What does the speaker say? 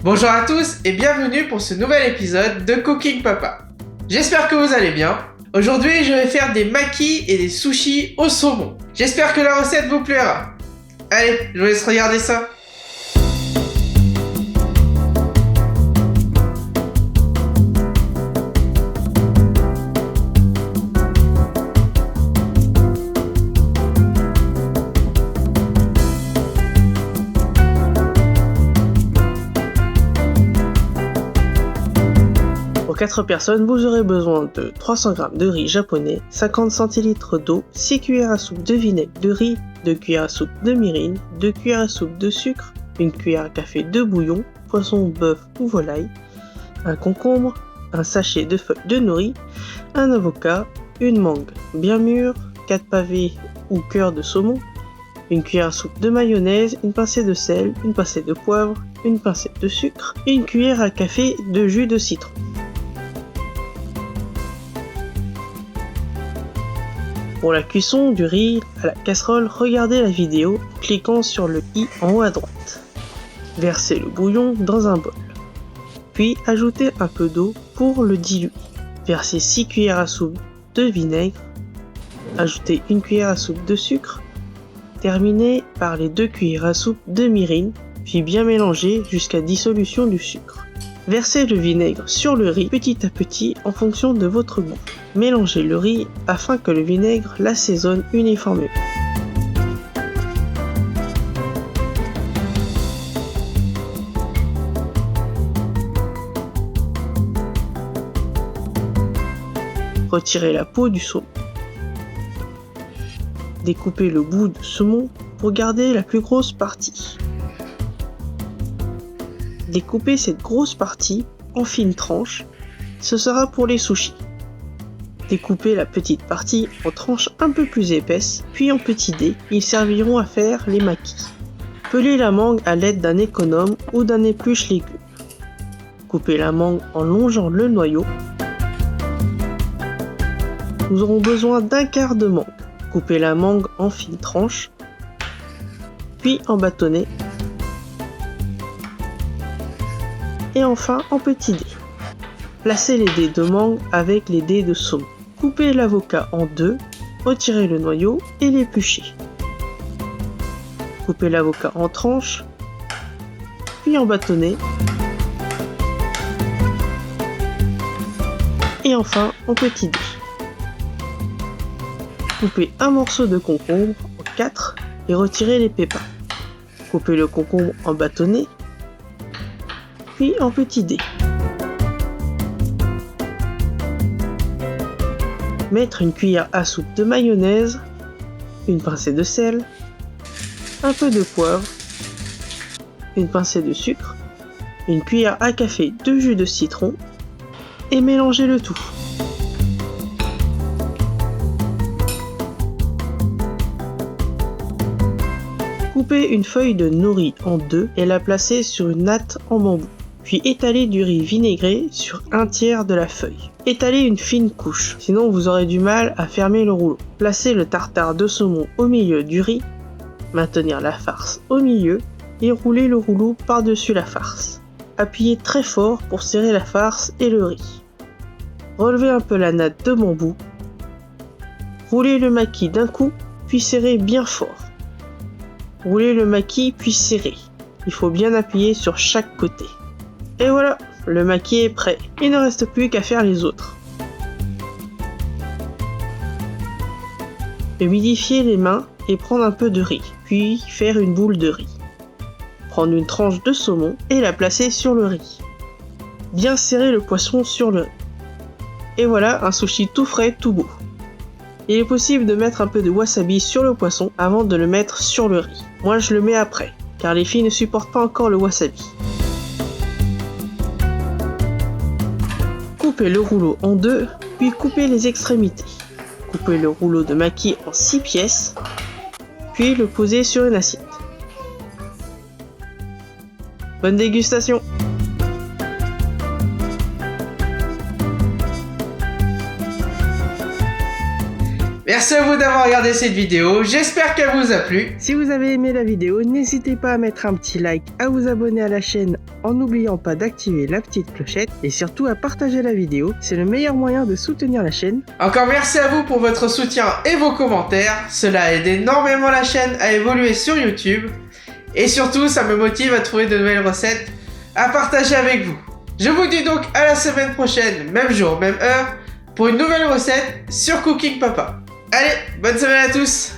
Bonjour à tous et bienvenue pour ce nouvel épisode de Cooking Papa. J'espère que vous allez bien. Aujourd'hui, je vais faire des makis et des sushis au saumon. J'espère que la recette vous plaira. Allez, je vous laisse regarder ça. Pour 4 personnes, vous aurez besoin de 300 g de riz japonais, 50 centilitres d'eau, 6 cuillères à soupe de vinaigre de riz, 2 cuillères à soupe de mirin, 2 cuillères à soupe de sucre, 1 cuillère à café de bouillon, poisson, bœuf ou volaille, un concombre, un sachet de feuilles de nori, un avocat, une mangue bien mûre, 4 pavés ou cœurs de saumon, 1 cuillère à soupe de mayonnaise, une pincée de sel, une pincée de poivre, une pincée de sucre, 1 cuillère à café de jus de citron. Pour la cuisson du riz à la casserole, regardez la vidéo en cliquant sur le i en haut à droite. Versez le bouillon dans un bol. Puis ajoutez un peu d'eau pour le diluer. Versez 6 cuillères à soupe de vinaigre. Ajoutez 1 cuillère à soupe de sucre. Terminez par les 2 cuillères à soupe de mirin, puis bien mélanger jusqu'à dissolution du sucre. Versez le vinaigre sur le riz petit à petit en fonction de votre goût. Mélangez le riz afin que le vinaigre l'assaisonne uniformément. Retirez la peau du saumon. Découpez le bout de saumon pour garder la plus grosse partie. Découpez cette grosse partie en fines tranches, ce sera pour les sushis. Découpez la petite partie en tranches un peu plus épaisses, puis en petits dés, ils serviront à faire les makis. Pelez la mangue à l'aide d'un économe ou d'un épluche légumes. Coupez la mangue en longeant le noyau. Nous aurons besoin d'un quart de mangue. Coupez la mangue en fines tranches, puis en bâtonnets. Et enfin en petits dés. Placez les dés de mangue avec les dés de saumon. Coupez l'avocat en deux, retirez le noyau et l'épluchez. Coupez l'avocat en tranches, puis en bâtonnets. Et enfin en petits dés. Coupez un morceau de concombre en 4 et retirez les pépins. Coupez le concombre en bâtonnets, puis en petits dés. Mettre une cuillère à soupe de mayonnaise, une pincée de sel, un peu de poivre, une pincée de sucre, une cuillère à café de jus de citron et mélanger le tout. Coupez une feuille de nori en deux et la placez sur une natte en bambou. Puis étalez du riz vinaigré sur un tiers de la feuille. Étalez une fine couche, sinon vous aurez du mal à fermer le rouleau. Placez le tartare de saumon au milieu du riz, maintenir la farce au milieu et roulez le rouleau par-dessus la farce. Appuyez très fort pour serrer la farce et le riz. Relevez un peu la natte de bambou. Roulez le maki d'un coup, puis serrez bien fort. Roulez le maki puis serrez. Il faut bien appuyer sur chaque côté. Et voilà, le maki est prêt. Il ne reste plus qu'à faire les autres. Humidifier les mains et prendre un peu de riz, puis faire une boule de riz. Prendre une tranche de saumon et la placer sur le riz. Bien serrer le poisson sur le riz. Et voilà un sushi tout frais, tout beau. Il est possible de mettre un peu de wasabi sur le poisson avant de le mettre sur le riz. Moi je le mets après, car les filles ne supportent pas encore le wasabi. Coupez le rouleau en deux, puis coupez les extrémités. Coupez le rouleau de maki en 6 pièces, puis le posez sur une assiette. Bonne dégustation! Merci à vous d'avoir regardé cette vidéo, j'espère qu'elle vous a plu. Si vous avez aimé la vidéo, n'hésitez pas à mettre un petit like, à vous abonner à la chaîne en n'oubliant pas d'activer la petite clochette et surtout à partager la vidéo, c'est le meilleur moyen de soutenir la chaîne. Encore merci à vous pour votre soutien et vos commentaires, cela aide énormément la chaîne à évoluer sur YouTube. Et surtout, ça me motive à trouver de nouvelles recettes à partager avec vous. Je vous dis donc à la semaine prochaine, même jour, même heure, pour une nouvelle recette sur Cooking Papa. Allez, bonne semaine à tous!